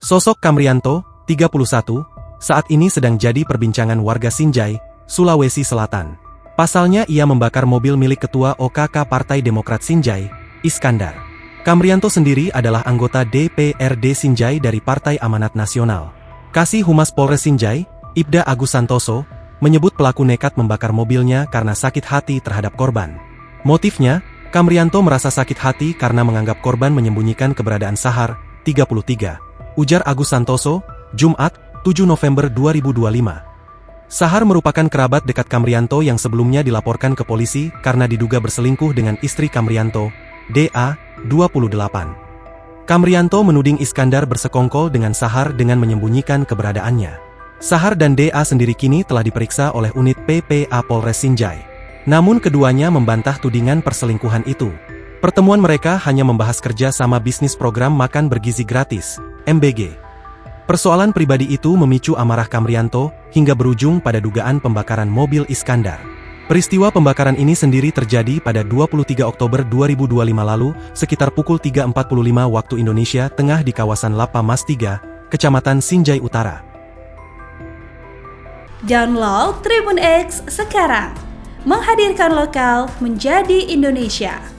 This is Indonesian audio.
Sosok Kamrianto, 31, saat ini sedang jadi perbincangan warga Sinjai, Sulawesi Selatan. Pasalnya ia membakar mobil milik Ketua OKK Partai Demokrat Sinjai, Iskandar. Kamrianto sendiri adalah anggota DPRD Sinjai dari Partai Amanat Nasional. Kasih Humas Polres Sinjai, Ibda Agus Santoso, menyebut pelaku nekat membakar mobilnya karena sakit hati terhadap korban. Motifnya, Kamrianto merasa sakit hati karena menganggap korban menyembunyikan keberadaan Sahar, 33. Ujar Agus Santoso, Jumat, 7 November 2025. Sahar merupakan kerabat dekat Kamrianto yang sebelumnya dilaporkan ke polisi karena diduga berselingkuh dengan istri Kamrianto, DA, 28. Kamrianto menuding Iskandar bersekongkol dengan Sahar dengan menyembunyikan keberadaannya. Sahar dan DA sendiri kini telah diperiksa oleh unit PPA Polres Sinjai. Namun keduanya membantah tudingan perselingkuhan itu. Pertemuan mereka hanya membahas kerja sama bisnis program makan bergizi gratis, MBG. Persoalan pribadi itu memicu amarah Kamrianto hingga berujung pada dugaan pembakaran mobil Iskandar. Peristiwa pembakaran ini sendiri terjadi pada 23 Oktober 2025 lalu, sekitar pukul 3.45 waktu Indonesia Tengah di kawasan Lapa Mas 3, Kecamatan Sinjai Utara. Download Tribun X sekarang, menghadirkan lokal menjadi Indonesia.